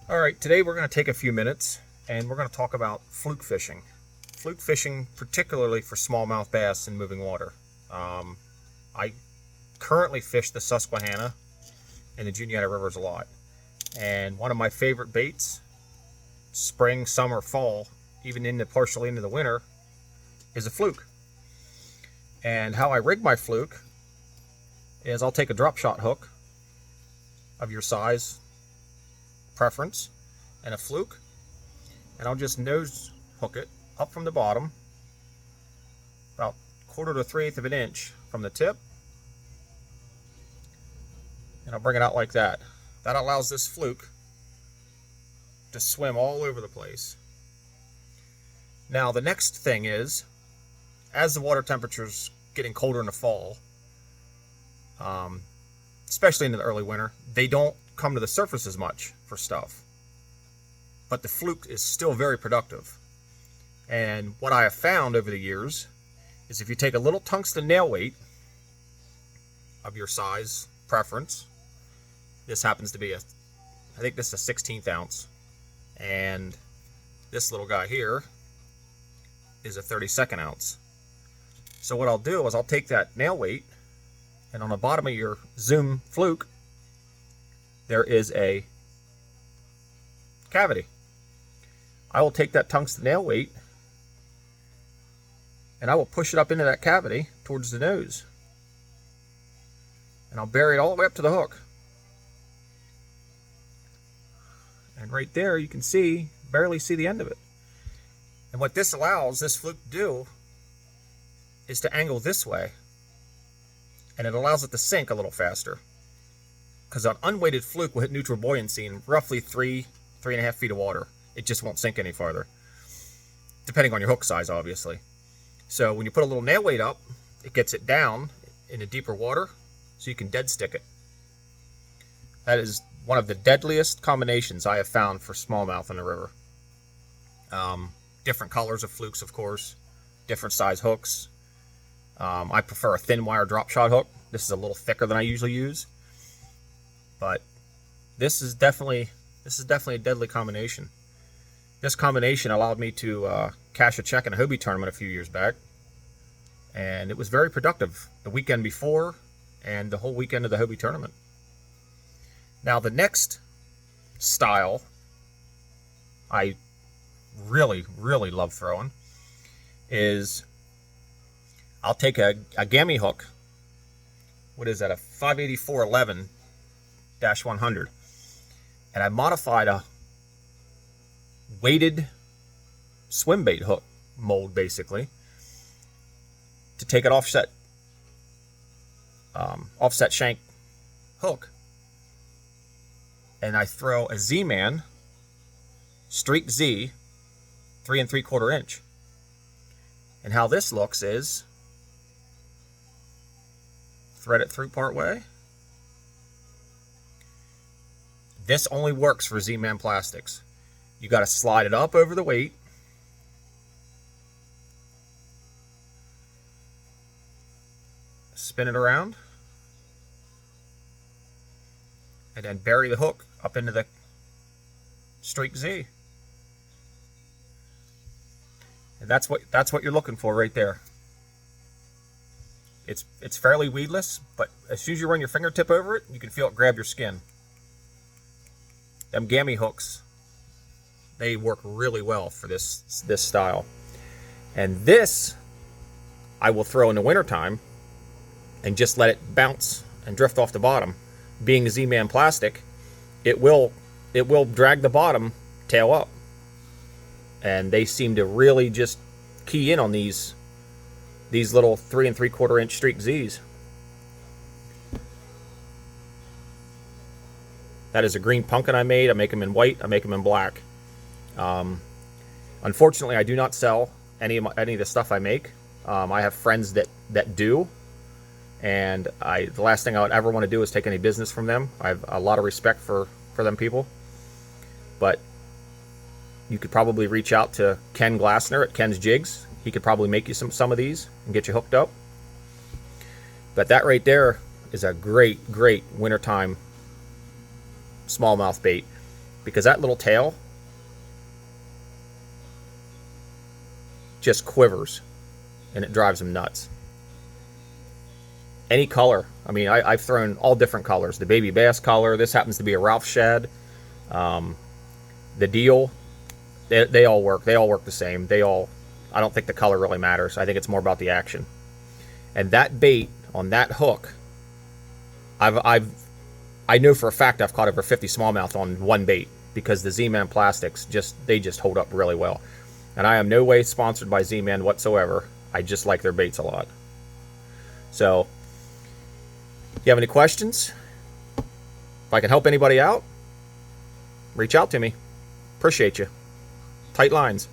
All right, today we're going to take a few minutes and we're going to talk about fluke fishing. Fluke fishing, particularly for smallmouth bass in moving water. I currently fish the Susquehanna and the Juniata rivers a lot. And one of my favorite baits, spring, summer, fall, even partially into the winter, is a fluke. And how I rig my fluke is I'll take a drop shot hook of your size preference and a fluke, and I'll just nose hook it up from the bottom about 1/4 to 3/8 of an inch from the tip, and I'll bring it out like that. That allows this fluke to swim all over the place. Now the next thing is, as the water temperature's getting colder in the fall, especially in the early winter, they don't come to the surface as much for stuff. But the fluke is still very productive. And what I have found over the years is if you take a little tungsten nail weight of your size preference, this happens to be I think this is a 16th ounce, and this little guy here is a 32nd ounce. So what I'll do is I'll take that nail weight, and on the bottom of your Zoom fluke, there is a cavity. I will take that tungsten nail weight and I will push it up into that cavity towards the nose. And I'll bury it all the way up to the hook. And right there you can barely see the end of it. And what this allows this fluke to do is to angle this way. And it allows it to sink a little faster. Because an unweighted fluke will hit neutral buoyancy in roughly 3.5 feet of water. It just won't sink any farther, depending on your hook size, obviously. So when you put a little nail weight up, it gets it down into deeper water, so you can dead stick it. That is one of the deadliest combinations I have found for smallmouth in the river. Different colors of flukes, of course, different size hooks. I prefer a thin wire drop shot hook. This is a little thicker than I usually use. But this is definitely a deadly combination. This combination allowed me to cash a check in a Hobie tournament a few years back, and it was very productive the weekend before and the whole weekend of the Hobie tournament. Now the next style I really love throwing is I'll take a gammy hook. What is that? A 584-11-100, and I modified a weighted swim bait hook mold, basically, to take an offset shank hook, and I throw a Z-Man Streak Z 3 3/4 inch. And how this looks is thread it through part way. This only works for Z-Man plastics. You got to slide it up over the weight, spin it around, and then bury the hook up into the Streak Z. And that's what you're looking for right there. It's fairly weedless, but as soon as you run your fingertip over it, you can feel it grab your skin. Them gammy hooks, they work really well for this style. And this I will throw in the wintertime and just let it bounce and drift off the bottom. Being Z-Man plastic, it will drag the bottom tail up. And they seem to really just key in on these little 3 3/4 inch Streak Z's. That is a green pumpkin I made. I make them in white. I make them in black. Unfortunately, I do not sell any of the stuff I make. I have friends that do, and the last thing I would ever want to do is take any business from them. I have a lot of respect for them people, but you could probably reach out to Ken Glassner at Ken's Jigs. He could probably make you some of these and get you hooked up. But that right there is a great wintertime smallmouth bait. because that little tail just quivers and it drives them nuts. Any color. I mean, I've thrown all different colors. The baby bass color. This happens to be a Ralph shad. The deal. They all work. They all work the same. I don't think the color really matters. I think it's more about the action. And that bait on that hook, I know for a fact I've caught over 50 smallmouth on one bait, because the Z-Man plastics just hold up really well. And I am no way sponsored by Z-Man whatsoever. I just like their baits a lot. So, if you have any questions, if I can help anybody out, reach out to me. Appreciate you. Tight lines.